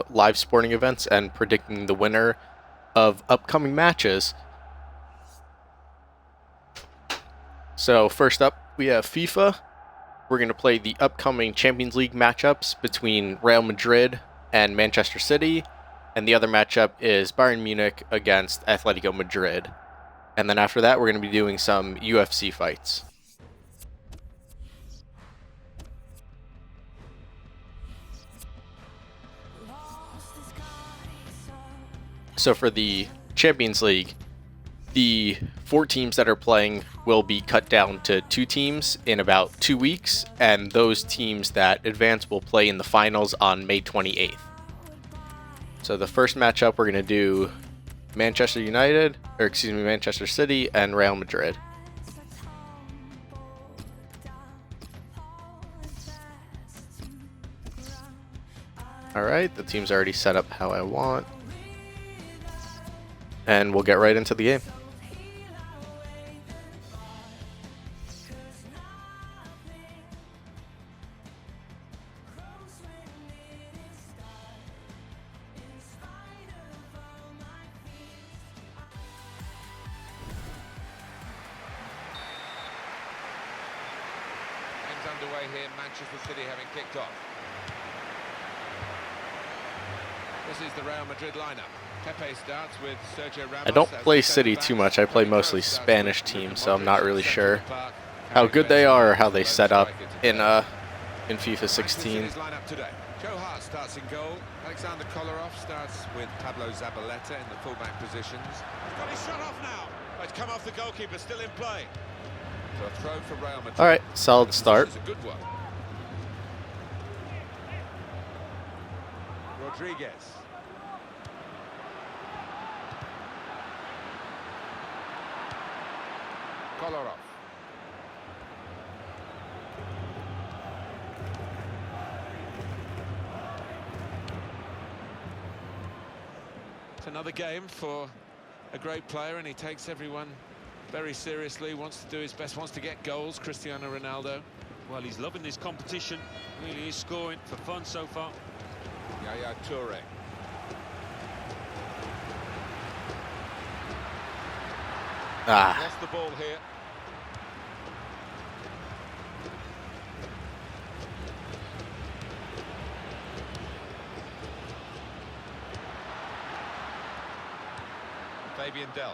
live sporting events and predicting the winner of upcoming matches. So first up, we have FIFA. We're going to play the upcoming Champions League matchups between Real Madrid and Manchester City, and the other matchup is Bayern Munich against Atletico Madrid. And then after that, we're going to be doing some UFC fights. So for the Champions League, the 4 teams that are playing will be cut down to 2 teams in about 2 weeks, and those teams that advance will play in the finals on May 28th. So the first matchup, we're going to do Manchester City and Real Madrid. Alright, the team's already set up how I want. And we'll get right into the game. Underway here, Manchester City having kicked off. This is the Real Madrid lineup. Pepe starts with Sergio Ramos. I don't play City too much. I play mostly Spanish teams, so I'm not really sure how good they are or how they set up in FIFA 16. Joe Hart starts in goal. Alexander Kolarov starts with Pablo Zabaleta in the fullback positions. He's got his shot off now. It's come off the goalkeeper, still in play. So a throw for Real Madrid. All right, solid start. This is a good one. Rodriguez. Kolarov. It's another game for a great player, and he takes everyone very seriously, wants to do his best, wants to get goals. Cristiano Ronaldo. Well, he's loving this competition. Really is scoring for fun so far. Yaya Toure. Lost the ball here. Fabian Delph.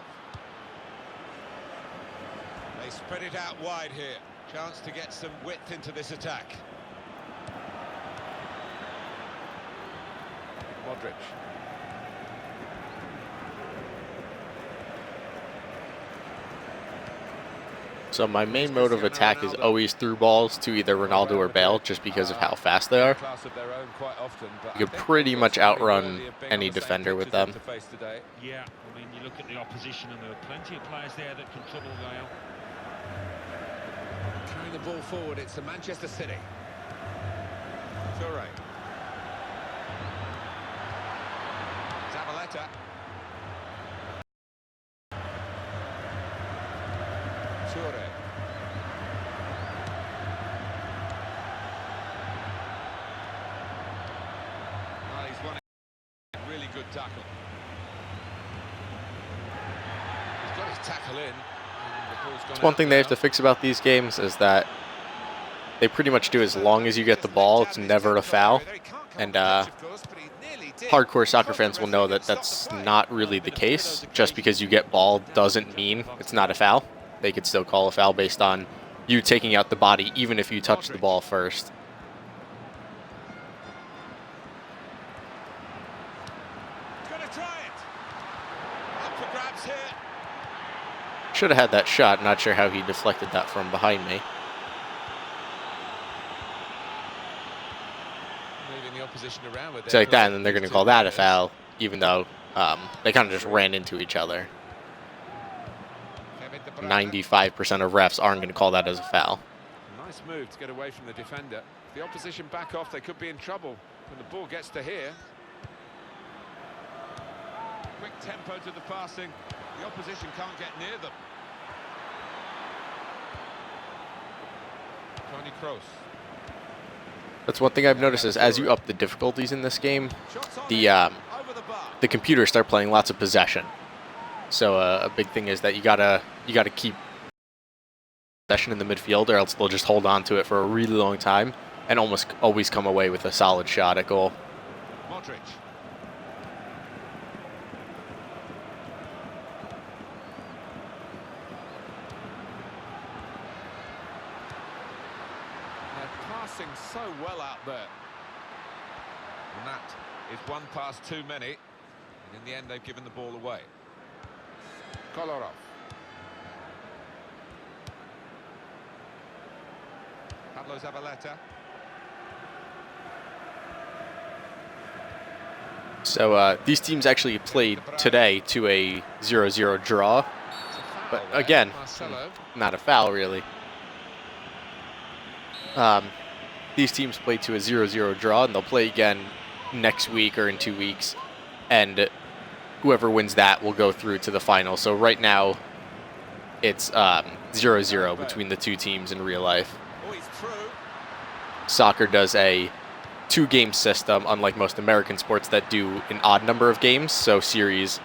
They spread it out wide here. Chance to get some width into this attack. Modric. So my main mode of attack is always through balls to either Ronaldo or Bale, just because of how fast they are. You can pretty much outrun any defender with them. Yeah, I mean, you look at the opposition and there are plenty of players there that can trouble Real. Carrying the ball forward, it's to Manchester City. Toure. Zabaleta. Toure. Oh, he's won a really good tackle. He's got his tackle in. It's one thing they have to fix about these games is that they pretty much do as long as you get the ball, it's never a foul. And hardcore soccer fans will know that that's not really the case. Just because you get ball doesn't mean it's not a foul. They could still call a foul based on you taking out the body, even if you touch the ball first. Should have had that shot. Not sure how he deflected that from behind me. It's like that, and then they're going to call that a foul, even though they kind of just ran into each other. 95% of refs aren't going to call that as a foul. Nice move to get away from the defender. If the opposition back off, they could be in trouble when the ball gets to here. Quick tempo to the passing. The opposition can't get near them. Toni Kroos. That's one thing I've noticed is as you up the difficulties in this game, the computers start playing lots of possession. So a big thing is that you gotta keep possession in the midfield, or else they'll just hold on to it for a really long time and almost always come away with a solid shot at goal. Modric. They're passing so well out there. And that is one pass too many. And in the end, they've given the ball away. Kolarov. Pablo Zabaleta. So these teams actually played today to a 0-0 draw. But again, not a foul, really. These teams played to a 0-0 draw, and they'll play again next week or in 2 weeks. And whoever wins that will go through to the final. So right now, it's 0-0 between the two teams in real life. Soccer does a 2-game system, unlike most American sports that do an odd number of games. So series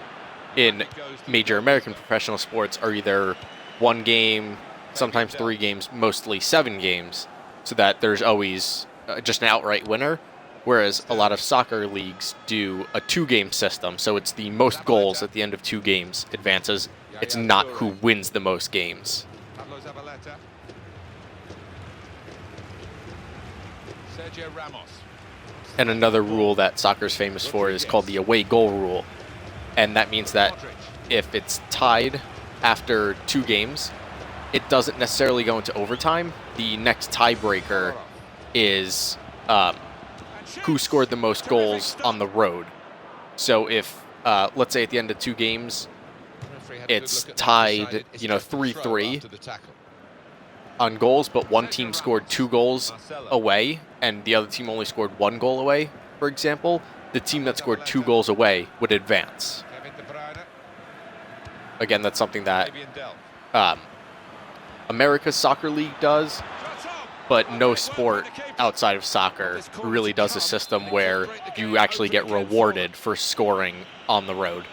in major American professional sports are either 1 game, sometimes 3 games, mostly 7 games, so that there's always just an outright winner. Whereas a lot of soccer leagues do a 2-game system, so it's the most goals at the end of 2 games advances. It's not who wins the most games. Sergio Ramos. And another rule that soccer is famous for is called the away goal rule. And that means that if it's tied after 2 games, it doesn't necessarily go into overtime. The next tiebreaker is who scored the most goals on the road. So if, let's say at the end of 2 games, it's tied, 3-3 on goals, but one team scored 2 goals away, and the other team only scored 1 goal away, for example, the team that scored 2 goals away would advance. Again, that's something that America's Soccer League does, but no sport outside of soccer really does a system where you actually get rewarded for scoring on the road.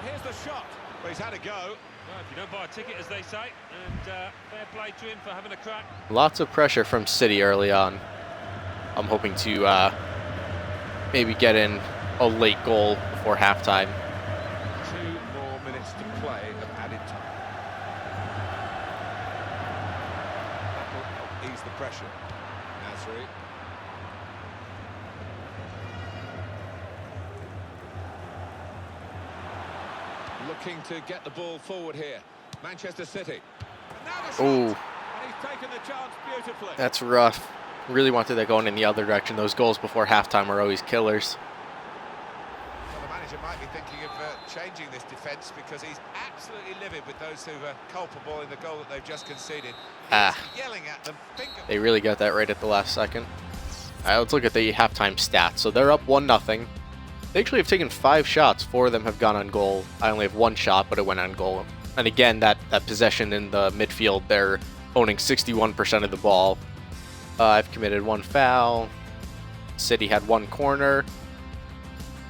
Here's the shot. Well, he's had a go. Well, if you don't buy a ticket, as they say, and fair play to him for having a crack. Lots of pressure from City early on. I'm hoping to maybe get in a late goal before halftime. 2 more minutes to play of added time. That will help ease the pressure. Nasri. Looking to get the ball forward here. Manchester City. Oh, He's taken the chance beautifully. that's rough. Really wanted that going in the other direction. Those goals before halftime are always killers. Well, the manager might be thinking of changing this defence because he's absolutely livid with those who are culpable in the goal that they've just conceded. He's yelling at them. They really got that right at the last second. All right, let's look at the halftime stats. So they're up 1-0. They actually have taken 5 shots. 4 of them have gone on goal. I only have 1 shot, but it went on goal. And again, that possession in the midfield, they're owning 61% of the ball. I've committed 1 foul. City had 1 corner.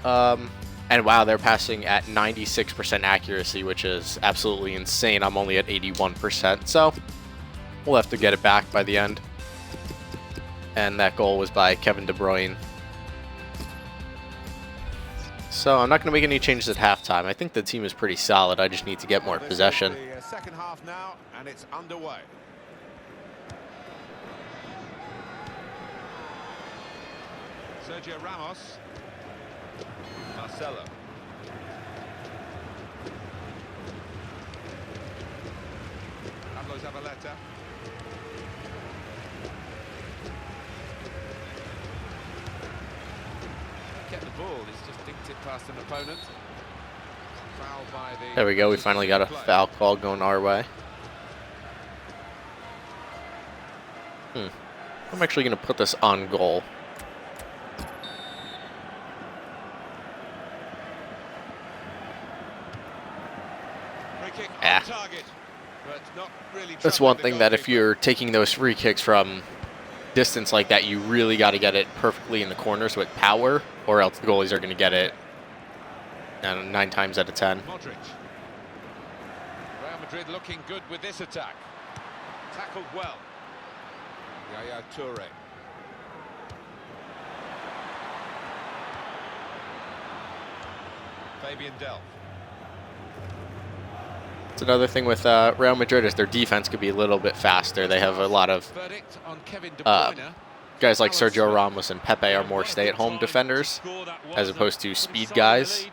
And wow, they're passing at 96% accuracy, which is absolutely insane. I'm only at 81%, so we'll have to get it back by the end. And that goal was by Kevin De Bruyne. So I'm not going to make any changes at halftime. I think the team is pretty solid. I just need to get more possession. The second half now, and it's underway. Sergio Ramos. Marcelo. Pablo Zabaleta. Get the ball, he's just dinked it past an opponent. Foul by the... There we go, we finally got a foul call going our way. I'm actually going to put this on goal. That's one thing that if you're taking those free kicks from distance like that, you really got to get it perfectly in the corners with power, or else the goalies are going to get it 9 times out of 10. Modric. Real Madrid looking good with this attack. Tackled well. Yaya Toure. Fabian Delph. It's another thing with Real Madrid is their defense could be a little bit faster. They have a lot of guys like Sergio Ramos and Pepe are more stay-at-home defenders as opposed to speed guys.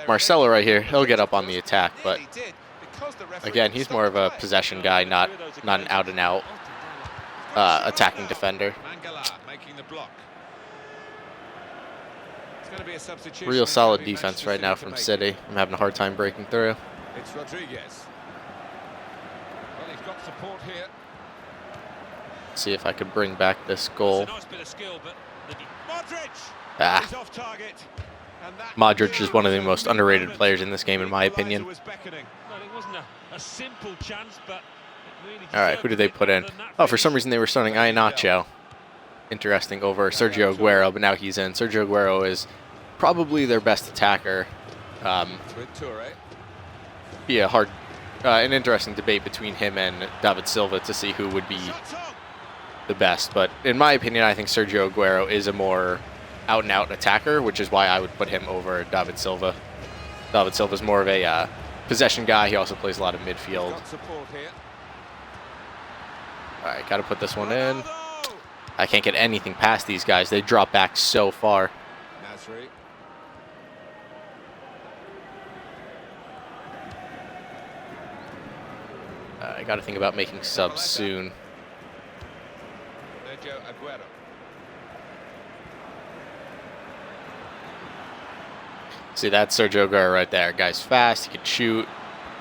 Marcelo right here, he'll get up on the attack, but again, he's more of a possession guy, not an out-and-out attacking defender. Real solid defense right now from City. I'm having a hard time breaking through. It's Rodriguez. Well, he's got support here. See if I could bring back this goal. Modric is one of the most underrated players in this game, in my opinion. All right, who did they put in? Oh, for some reason they were starting Iheanacho. Interesting, over Sergio Aguero, but now he's in. Sergio Aguero is probably their best attacker. Be a hard, an interesting debate between him and David Silva to see who would be the best. But in my opinion, I think Sergio Aguero is a more out-and-out attacker, which is why I would put him over David Silva. David Silva's more of a possession guy. He also plays a lot of midfield. All right, got to put this one in. I can't get anything past these guys. They drop back so far. I got to think about making subs soon. See, that's Sergio Aguero right there. Guy's fast. He can shoot.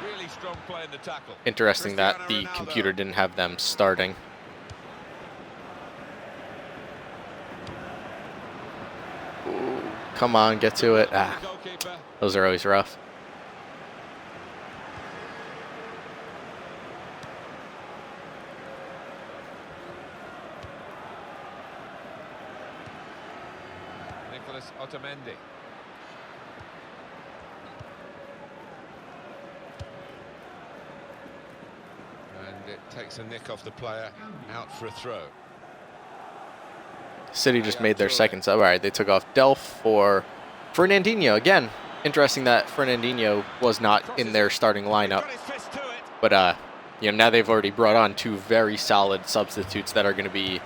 Really strong play in the tackle. Interesting that the computer didn't have them starting. Ooh, come on, get to it. Ah, those are always rough. Otamendi. And it takes a nick off the player, out for a throw. City just made their second sub. All right, they took off Delph for Fernandinho. Again, interesting that Fernandinho was not in their starting lineup. But you know, now they've already brought on 2 very solid substitutes that are going to be,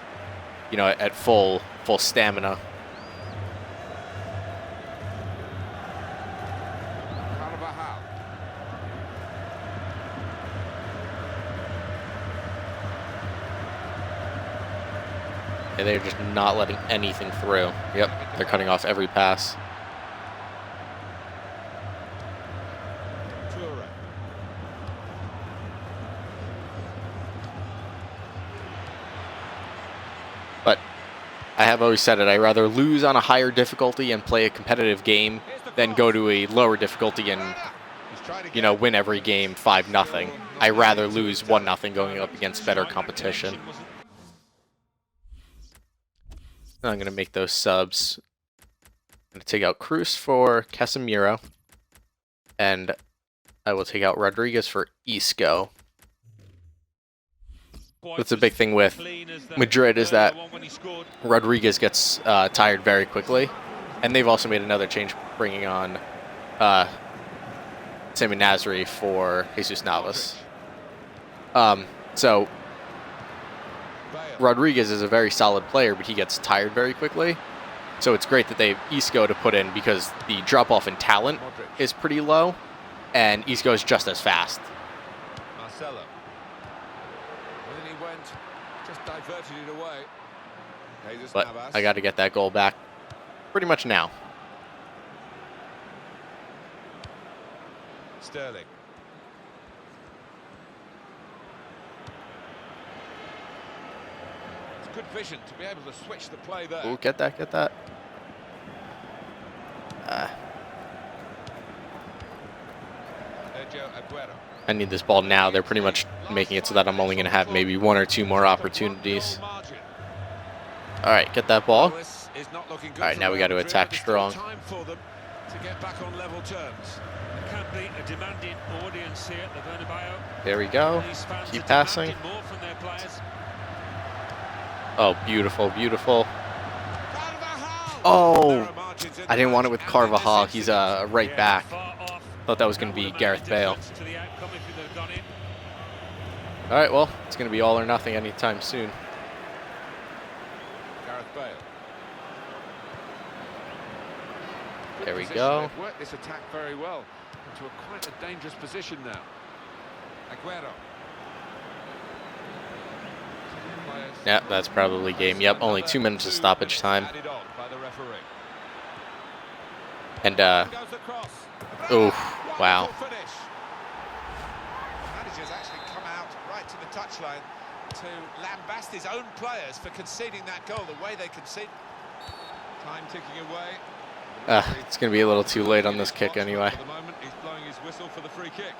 you know, at full stamina. And they're just not letting anything through. Yep, they're cutting off every pass. But I have always said it, I'd rather lose on a higher difficulty and play a competitive game than go to a lower difficulty and, you know, win every game 5-0. I'd rather lose 1-0 going up against better competition. I'm going to make those subs. I'm going to take out Cruz for Casemiro. And I will take out Rodriguez for Isco. That's a big thing with Madrid is that Rodriguez gets tired very quickly. And they've also made another change, bringing on Sami Nasri for Jesus Navas. So Rodriguez is a very solid player, but he gets tired very quickly. So it's great that they have Isco to put in because the drop-off in talent is pretty low, and Isco is just as fast. Marcelo. And then he went, just diverted it away. But I got to get that goal back pretty much now. Sterling. Good vision to be able to switch the play there. Ooh, get that, get that. I need this ball now. They're pretty much making it so that I'm only going to have maybe 1 or 2 more opportunities. All right, get that ball. All right, now we got to attack strong. There we go. Keep passing. Oh, beautiful, beautiful. Oh, I didn't want it with Carvajal. He's right back. Thought that was going to be Gareth Bale. All right, well, it's going to be all or nothing anytime soon. There we go. Worked this attack very well into quite a dangerous position now. Aguero. Yeah, that's probably game. Yep, only 2 minutes of stoppage time. And oh, wow. Managers actually come out right to the touchline to lambast his own players for conceding that goal. The way they concede. Time ticking away. It's going to be a little too late on this kick anyway. At the moment, he's blowing his whistle for the free kick.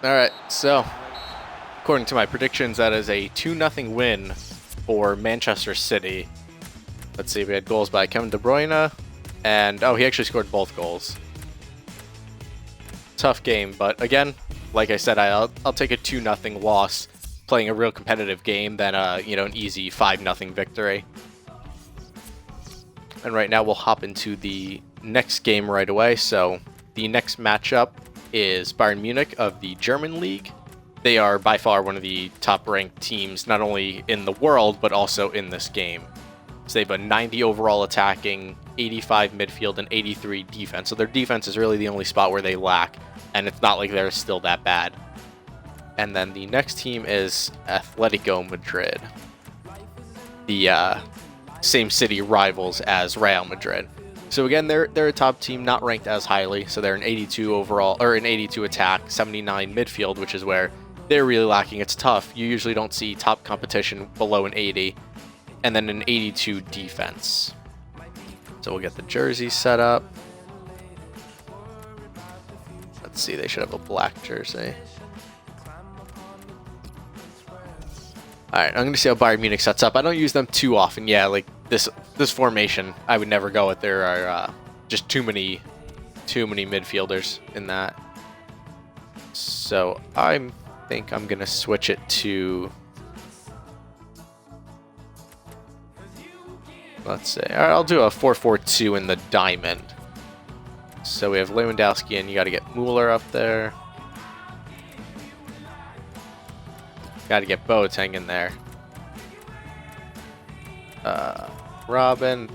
All right, so according to my predictions, that is a 2-0 win for Manchester City. Let's see, we had goals by Kevin De Bruyne, and oh, he actually scored both goals. Tough game, but again, like I said, I'll take a 2-0 loss, playing a real competitive game, than an easy 5-0 victory. And right now we'll hop into the next game right away. So the next matchup is Bayern Munich of the German League. They are by far one of the top-ranked teams, not only in the world, but also in this game. So they have a 90 overall attacking, 85 midfield, and 83 defense. So their defense is really the only spot where they lack, and it's not like they're still that bad. And then the next team is Atletico Madrid, the same city rivals as Real Madrid. So again, they're a top team, not ranked as highly. So they're an 82 overall, or an 82 attack, 79 midfield, which is where they're really lacking. It's tough. You usually don't see top competition below an 80, and then an 82 defense. So we'll get the jersey set up. Let's see, they should have a black jersey. Alright, I'm going to see how Bayern Munich sets up. I don't use them too often. Yeah, like this formation, I would never go with. There are just too many midfielders in that. So I think I'm going to switch it to... Let's see. Alright, I'll do a 4-4-2 in the diamond. So we have Lewandowski, and you got to get Mueller up there. Got to get Boateng in there. Robin.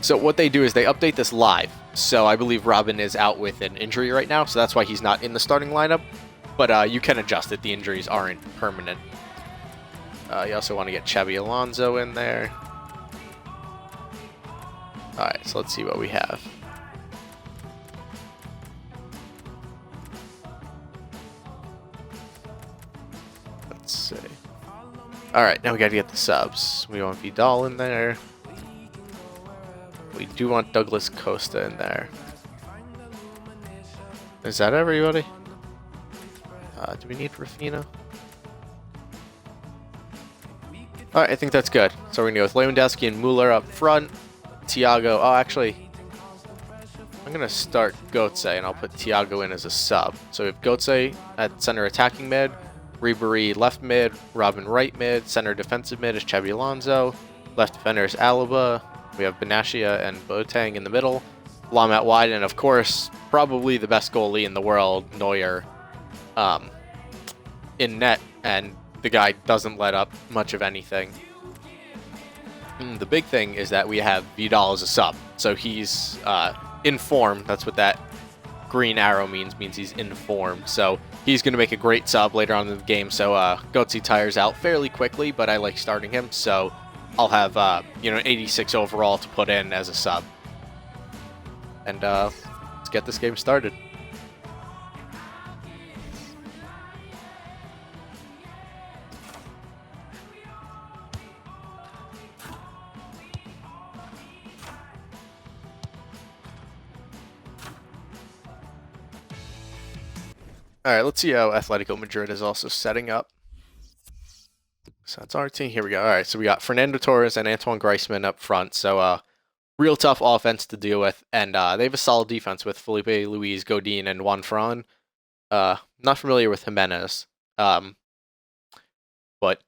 So what they do is they update this live. So I believe Robin is out with an injury right now, so that's why he's not in the starting lineup. But you can adjust it. The injuries aren't permanent. You also want to get Xabi Alonso in there. Alright, so let's see what we have. Let's see. Alright, now we gotta get the subs. We want Vidal in there. We do want Douglas Costa in there. Is that everybody? Do we need Rafinha? Alright, I think that's good. So we're gonna go with Lewandowski and Mueller up front. Thiago. Oh, actually, I'm gonna start Götze and I'll put Thiago in as a sub. So we have Götze at center attacking mid, Ribéry left mid, Robin right mid, center defensive mid is Xabi Alonso, left defender is Alaba. We have Benatia and Boateng in the middle, Lam out wide, and of course, probably the best goalie in the world, Neuer, in net, and the guy doesn't let up much of anything. The big thing is that we have Vidal as a sub, so he's in form. That's what that green arrow means he's in form. So he's going to make a great sub later on in the game. So Götze tires out fairly quickly, but I like starting him, so I'll have an 86 overall to put in as a sub. And let's get this game started. All right, let's see how Atletico Madrid is also setting up. So that's our team. Here we go. All right, so we got Fernando Torres and Antoine Griezmann up front. So real tough offense to deal with, and they have a solid defense with Felipe Luis, Godin, and Juan Fran. Not familiar with Jimenez, but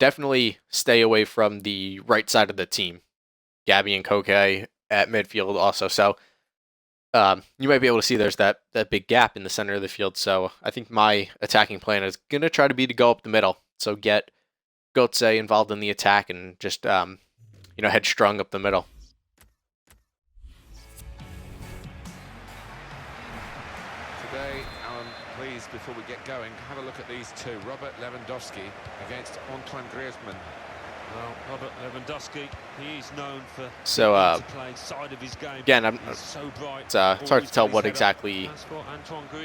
definitely stay away from the right side of the team. Gabby and Koke at midfield also. So you might be able to see there's that big gap in the center of the field. So I think my attacking plan is going to try to be to go up the middle. So get Götze involved in the attack and just, headstrong up the middle. Today, Alan, please, before we get going, have a look at these two. Robert Lewandowski against Antoine Griezmann. Well, Robert Lewandowski, he's known for So, playing side of his game. Again, He's so bright, it's hard to tell what exactly,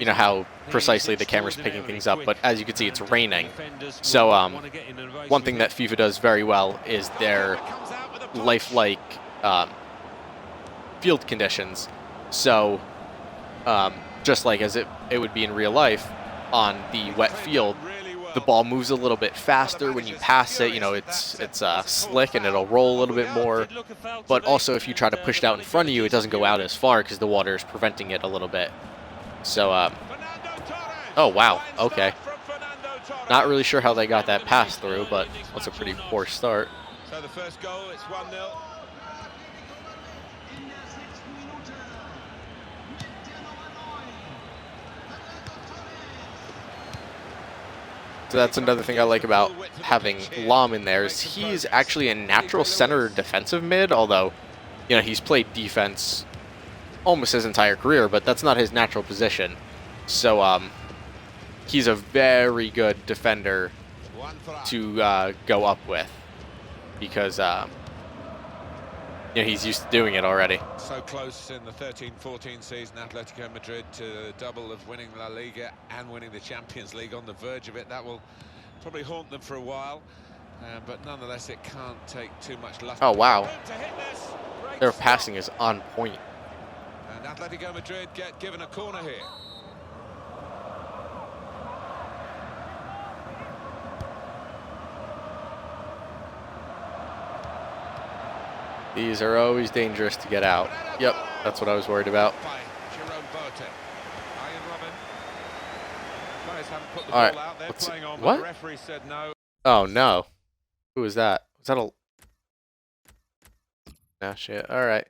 how precisely the camera's picking things up, but as you can see, it's raining. So, one thing that FIFA does very well is their lifelike field conditions. So, just like as it would be in real life, on the wet field, the ball moves a little bit faster when you pass it. You know, it's slick and it'll roll a little bit more. But also, if you try to push it out in front of you, it doesn't go out as far because the water is preventing it a little bit. So, oh wow, okay. Not really sure how they got that pass through, but that's a pretty poor start. So the first goal, it's 1-0. So that's another thing I like about having Lahm in there is he's actually a natural center defensive mid, although, he's played defense almost his entire career, but that's not his natural position. So he's a very good defender to go up with because he's used to doing it already. So close in the 13-14 season, Atletico Madrid to the double of winning La Liga and winning the Champions League. On the verge of it, that will probably haunt them for a while, but nonetheless it can't take too much luck. Oh wow, their passing is on point. And Atletico Madrid get given a corner here. These are always dangerous to get out. Yep, that's what I was worried about. All right, let's see. What? Oh no, who was that? Was that a? Nah, shit. All right.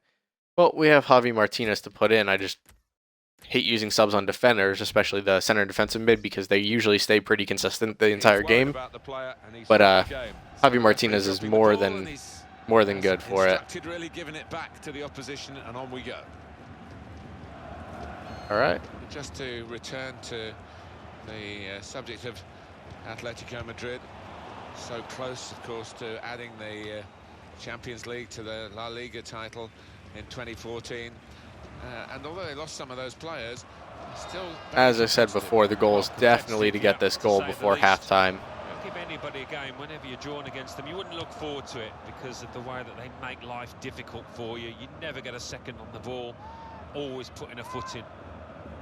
Well, we have Javi Martinez to put in. I just hate using subs on defenders, especially the center defensive mid, because they usually stay pretty consistent the entire game. But Javi Martinez is more than good for it. Really giving it back to the opposition, and on we go. All right. Just to return to the subject of Atletico Madrid, so close, of course, to adding the Champions League to the La Liga title in 2014. And although they lost some of those players, still... As I said before, the goal is definitely to get this goal before halftime. Give anybody a game, whenever you're drawn against them, you wouldn't look forward to it because of the way that they make life difficult for you. You never get a second on the ball, always putting a foot in.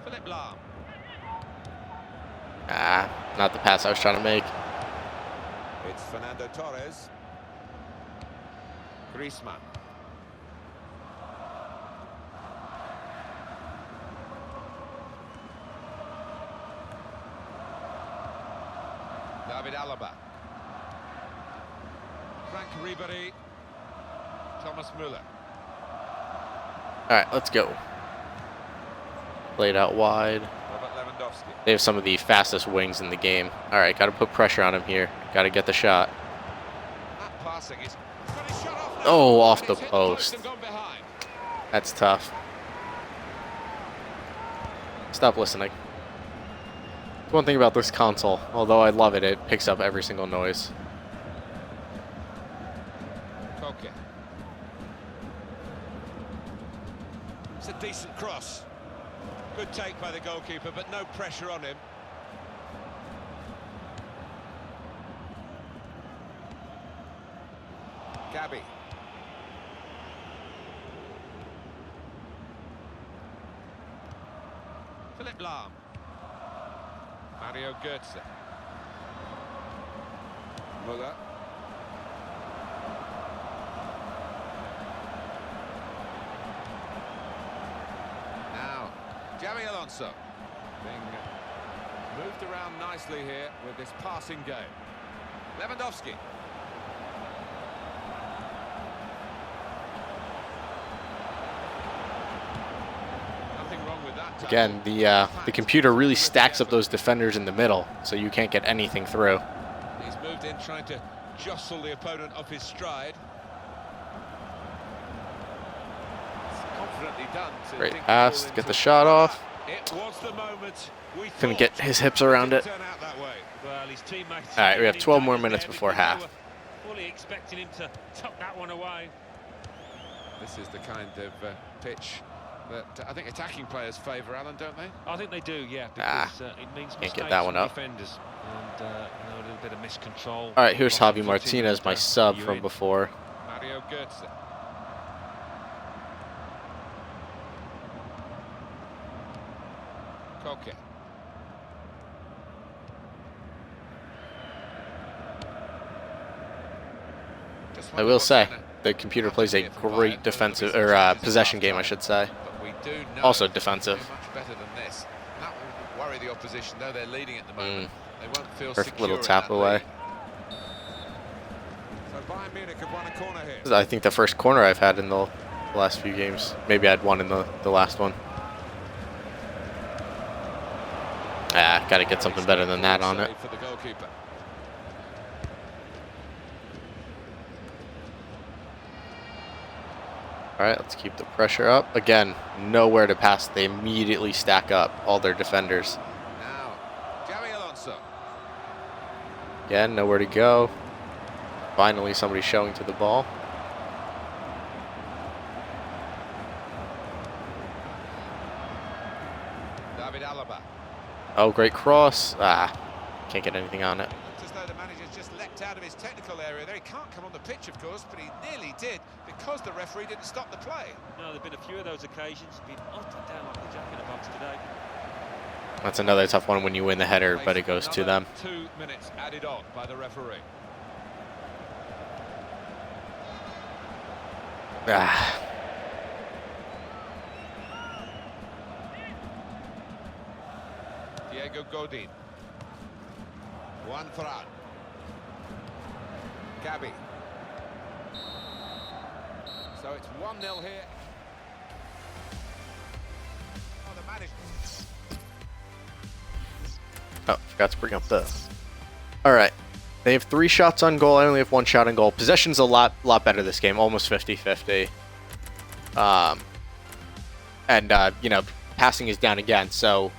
Philip Lahm. Not the pass I was trying to make. It's Fernando Torres. Griezmann. David Alaba. Frank Ribery. Thomas Müller. All right, let's go. Played out wide. Robert Lewandowski. They have some of the fastest wings in the game. All right, got to put pressure on him here. Got to get the shot. That passing is... got his shot off now. Oh, off the post. That's tough. Stop listening. One thing about this console, although I love it, it picks up every single noise. Okay. It's a decent cross. Good take by the goalkeeper, but no pressure on him. Gabby. Philip Lahm. Mario Götze. Muller. Now, Xabi Alonso. Being moved around nicely here with this passing game. Lewandowski. Nothing wrong with that. Again, the computer really stacks up those defenders in the middle, so you can't get anything through. He's moved in trying to jostle the opponent off his stride. It's confidently done. Great pass to get the shot off. It was the moment we Couldn't get his hips around it. turn out that way. Well, his teammates. All right, we have 12 more minutes before half. Fully expecting him to tuck that one away. This is the kind of pitch that I think attacking players favour, Alan, don't they? I think they do, yeah, because it means can't mistakes get that one from up. defenders and you know, a little bit of miscontrol. All right, here's Possibly Javi Martinez, my to sub you from in. before. Mario Götze. Koke. I will say, the computer plays a great defensive or possession game, I should say. But we do know Also they defensive. can do much better than this. That will worry the opposition, though they're leading at the moment. They won't feel Perfect secure little in tap that away. lead. So Bayern Munich have won a corner here. I think the first corner I've had in the last few games. Maybe I had one in the last one. Got to get something better than that on it. Save for the goalkeeper. All right, let's keep the pressure up. Again, nowhere to pass. They immediately stack up all their defenders. Now, Xabi Alonso. Again, nowhere to go. Finally, somebody showing to the ball. David Alaba. Oh, great cross. Can't get anything on it. Looks as though the manager's just leapt out of his technical area there. He can't come on the pitch, of course, but he nearly did because the referee didn't stop the play. No, there have been a few of those occasions. Been up and down like a jack in a box today. That's another tough one when you win the header, but it goes to them. 2 minutes added on by the referee. Diego Godin. Juan Fran. Gabi. So it's 1-0 here. Oh, the manager. Oh, forgot to bring up the... All right. They have 3 shots on goal. I only have 1 shot on goal. Possession's a lot better this game. Almost 50-50. You know, passing is down again. So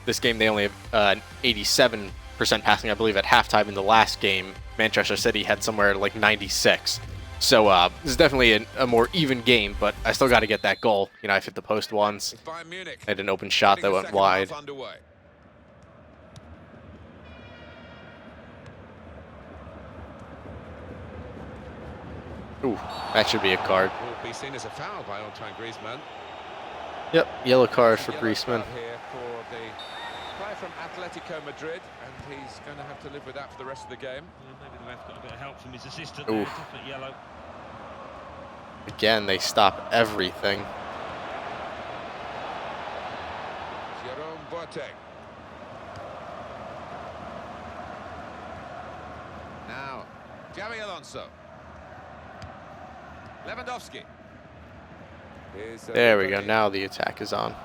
this game they only have 87% passing, I believe, at halftime. In the last game, Manchester City had somewhere like 96. So this is definitely a more even game, but I still got to get that goal. You know, I hit the post once. Bayern Munich. I had an open shot that went wide. Underway. Ooh, that should be a card. Will be seen as a foul by Antoine Griezmann. Yep, yellow card for Yellow Griezmann. card here for the player from Atletico Madrid, and he's going to have to live with that for the rest of the game. Yeah, maybe the ref got a bit of help from his assistant. Ooh. There. Definite yellow. Again, they stop everything. Jerome Boateng. Now, Xabi Alonso. Lewandowski. There we go. Now the attack is on.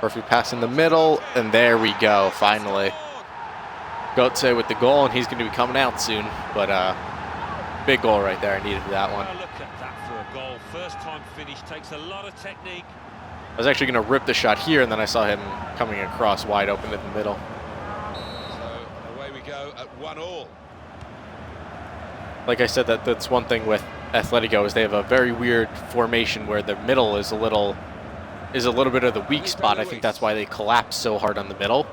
Perfect pass in the middle, and there we go. Finally, Götze with the goal, and he's going to be coming out soon. But big goal right there. I needed that one. Well, look at that for a goal. First time finish, takes a lot of technique. I was actually going to rip the shot here, and then I saw him coming across wide open in the middle. So away we go at 1-1. Like I said, that's one thing with Atletico is they have a very weird formation where the middle is a little bit of the weak spot. I think that's why they collapse so hard on the middle.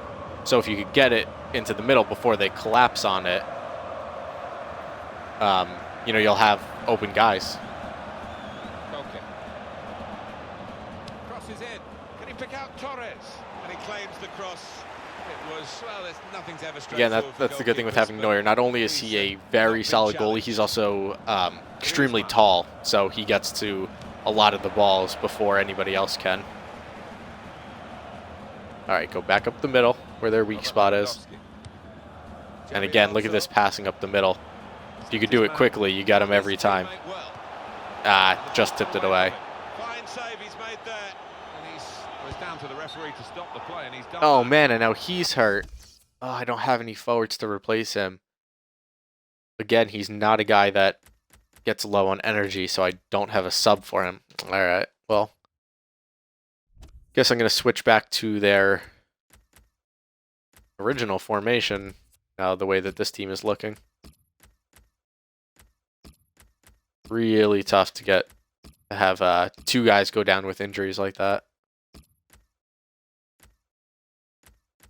So if you could get it into the middle before they collapse on it, you know, you'll have open guys. Okay. Crosses in. Can he pick out Torres, and he claims the cross. It was, well, there's nothing's ever straight. Again, that's the good thing with having Neuer. Not only is he a very solid goalie, he's also extremely tall, so he gets to a lot of the balls before anybody else can. All right, go back up the middle where their weak spot is. And again, look at this passing up the middle. If you could do it quickly, you got him every time. Ah, just tipped it away. Fine save he's made there. And it's down to the referee to stop the play, and he's done. Oh man, and now he's hurt. Oh, I don't have any forwards to replace him. Again, he's not a guy that gets low on energy, so I don't have a sub for him. All right, well, guess I'm going to switch back to their original formation, the way that this team is looking. Really tough to have two guys go down with injuries like that.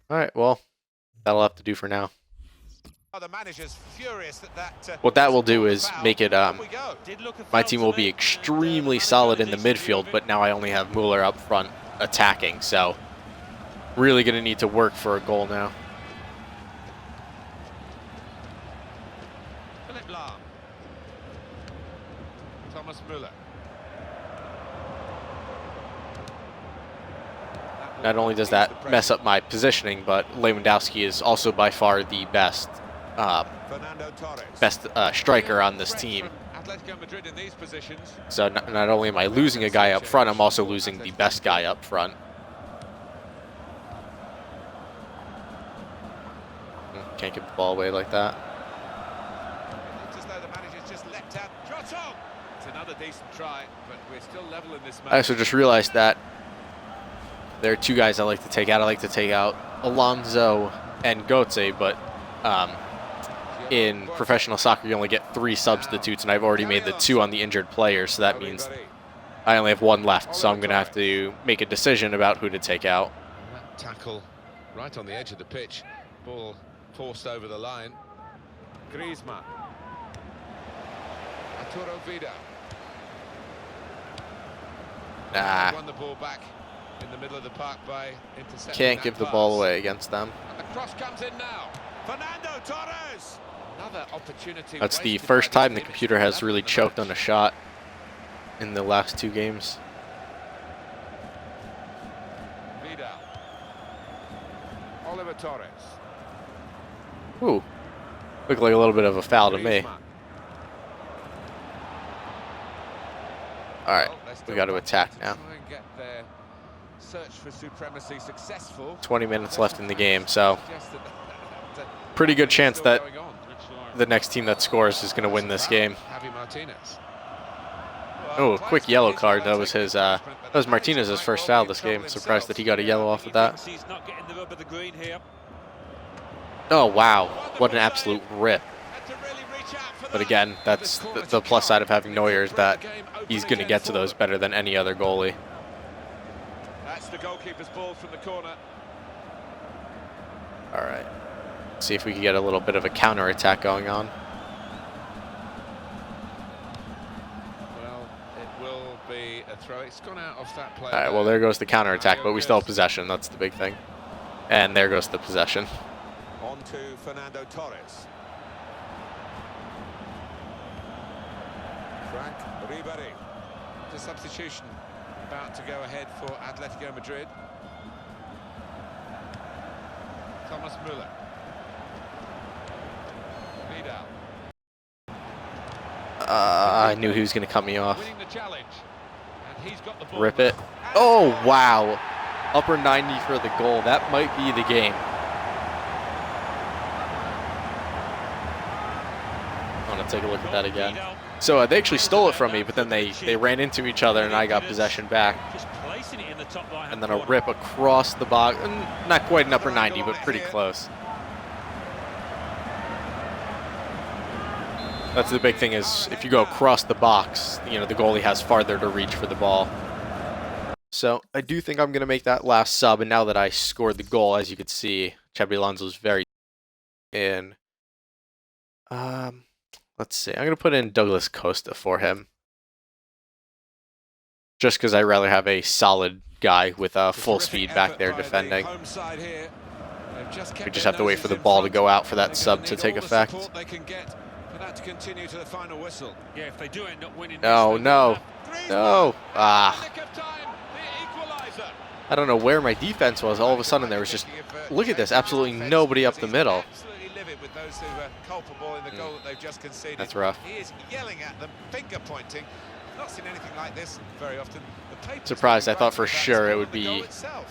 All right, well, that'll have to do for now. The manager's furious that what that will do is make it, my team will be extremely solid in the midfield, but now I only have Mueller up front attacking, so really going to need to work for a goal now. Thomas Mueller. Not only does that mess up my positioning, but Lewandowski is also by far the best striker on this team. So not only am I losing a guy up front, I'm also losing the best guy up front. Can't give the ball away like that. I also just realized that there are two guys I like to take out. I like to take out Alonso and Götze, but in professional soccer, you only get 3 substitutes, and I've already made the 2 on the injured player, so that means I only have 1 left, so I'm going to have to make a decision about who to take out. That tackle right on the edge of the pitch. Ball forced over the line. Griezmann. Arturo Vidal. Nah. Won the ball back in the middle of the park by intercepting. Can't give the ball away against them. And the cross comes in now. Fernando Torres. Another opportunity. That's the first time the computer has really choked on a shot in the last 2 games. Vidal. Oliver Torres. Ooh. Looked like a little bit of a foul to me. All right, we got to attack now. Search for supremacy successful. 20 minutes left in the game, so pretty good chance that the next team that scores is going to win this game. Oh, quick yellow card. That was his. That was Martinez's first foul this game. Surprised that he got a yellow off of that. Oh wow, what an absolute rip! But again, that's the plus side of having Neuer, is that he's going to get to those better than any other goalie. That's the goalkeeper's ball from the corner. All right, let's see if we can get a little bit of a counter attack going on. Well, it will be a throw. It's gone out off that play. All right, well there goes the counter attack, but we still have possession. That's the big thing. And there goes the possession. On to Fernando Torres. Frank Ribéry. The substitution about to go ahead for Atletico Madrid. Thomas Mueller. Vidal. I knew he was going to cut me off. Winning the challenge. And he's got the ball. Rip it. Oh, wow. Upper 90 for the goal. That might be the game. I want to take a look at that again. So they actually stole it from me, but then they ran into each other and I got possession back. And then a rip across the box. Not quite an upper 90, but pretty close. That's the big thing, is if you go across the box, you know, the goalie has farther to reach for the ball. So I do think I'm going to make that last sub, and now that I scored the goal, as you can see, Xabi Alonso's very in. Let's see. I'm going to put in Douglas Costa for him. Just because I'd rather have a solid guy with full speed back there defending. We just have to wait for the ball to go out for that sub to take effect. Yeah, if they do end up winning No, this, no, no. Ah. I don't know where my defense was. All of a sudden, there was just, look at this, absolutely nobody up the middle. That's rough. He is yelling at them, finger pointing. I've not seen anything like this very often. Surprised. I thought for sure it would be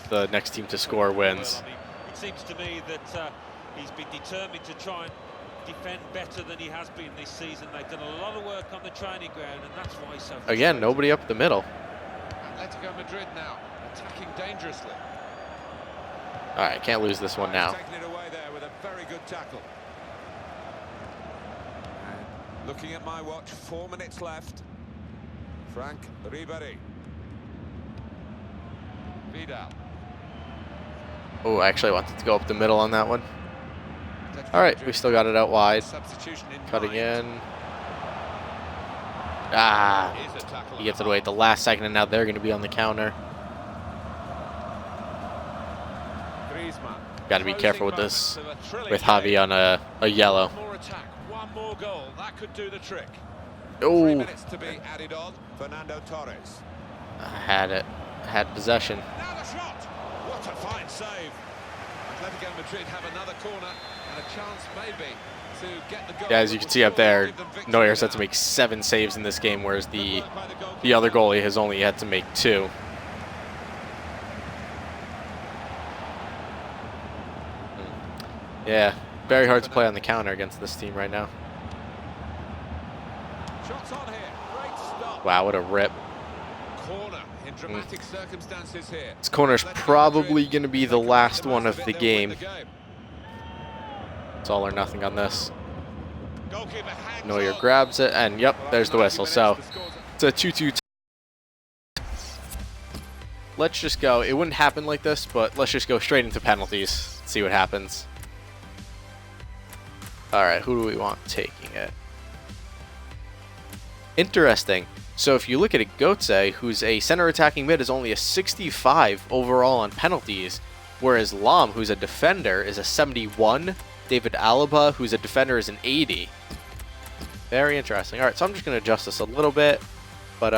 the next team to score wins. Well, I mean, it seems to me that he's been determined to try and defend better than he has been this season. They've done a lot of work on the training ground, and that's why he's so Again, nobody up the middle. Atletico Madrid now attacking dangerously. All right, can't lose this one now. Taking it away there with a very good tackle. And looking at my watch, 4 minutes left. Frank Ribéry. Vidal. Oh, I actually wanted to go up the middle on that one. All right, we still got it out wide. Cutting in. Ah, he gets it away at the last second, and now they're going to be on the counter. Got to be careful with this, with Javi on a yellow. One more goal, that could do the trick. 3 Oh, minutes to be added on. Fernando Torres. I had it. Had possession. Now the shot. What a fine save. Atletico Madrid have another corner and a chance maybe to get the goal. Yeah, as you can see up there, Neuer's had to make 7 saves in this game, whereas the other goalie has only had to make 2. Yeah, very hard to play on the counter against this team right now. Shots on here. Great stop. Wow, what a rip. Corner in dramatic circumstances here. This corner's probably going to be the last one of the game. It's all or nothing on this. Neuer grabs it, and yep, there's the whistle. So it's a 2-2. Let's just go. It wouldn't happen like this, but let's just go straight into penalties. See what happens. All right, who do we want taking it? Interesting. So if you look at it, Götze, who's a center attacking mid, is only a 65 overall on penalties, whereas Lahm, who's a defender, is a 71. David Alaba, who's a defender, is an 80. Very interesting. All right, so I'm just going to adjust this a little bit, but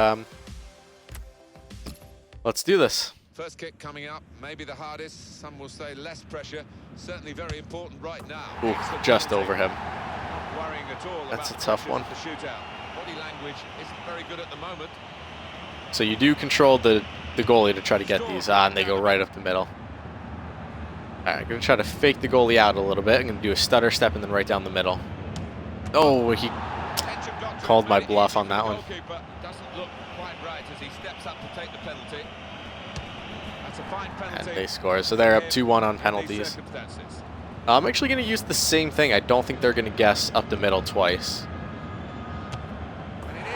let's do this. First kick coming up, maybe the hardest. Some will say less pressure. Certainly very important right now. Ooh, just over him. Not worrying at all. That's about a tough the one. shootout. Body language isn't very good at the moment. So you do control the goalie to try to get these on. They go right up the middle. All right, I'm going to try to fake the goalie out a little bit. I'm going to do a stutter step and then right down the middle. Oh, he called my bluff on that one. Doesn't look quite right as he steps up to take the penalty. That's a fine penalty. And they score. So they're up 2-1 on penalties. I'm actually going to use the same thing. I don't think they're going to guess up the middle twice.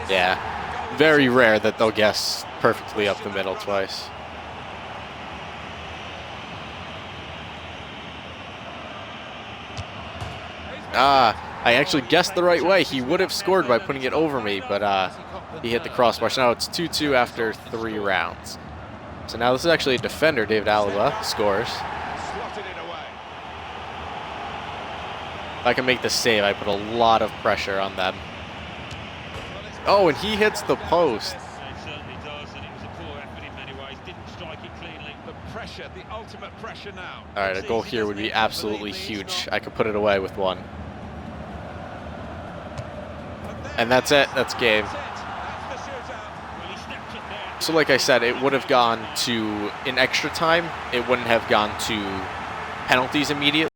Yeah, very rare that they'll guess perfectly up the middle twice. I actually guessed the right way. He would have scored by putting it over me, but he hit the crossbar. So now it's 2-2 after 3 rounds. So now this is actually a defender, David Alaba, scores. If I can make the save, I put a lot of pressure on them. Oh, and he hits the post. It certainly does, and it was a poor effort in many ways. Didn't strike it cleanly. The pressure, the ultimate pressure now. All right, a goal here would be absolutely huge. I could put it away with one. And that's it. That's game. So like I said, it would have gone to in extra time. It wouldn't have gone to penalties immediately.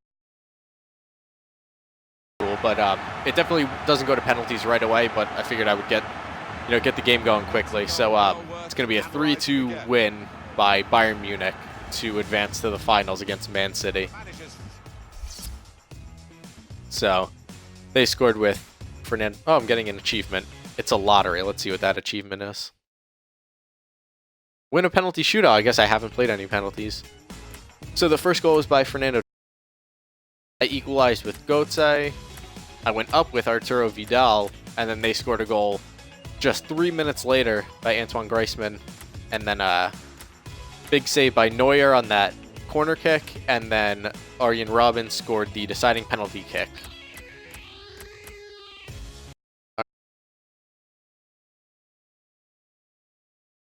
But it definitely doesn't go to penalties right away. But I figured I would get the game going quickly. So it's going to be a 3-2 win by Bayern Munich to advance to the finals against Man City. So they scored with Fernando. Oh, I'm getting an achievement. It's a lottery. Let's see what that achievement is. Win a penalty shootout. I guess I haven't played any penalties. So the first goal was by Fernando. I equalized with Götze. I went up with Arturo Vidal, and then they scored a goal just 3 minutes later by Antoine Griezmann, and then Big save by Neuer on that corner kick, and then Arjen Robben scored the deciding penalty kick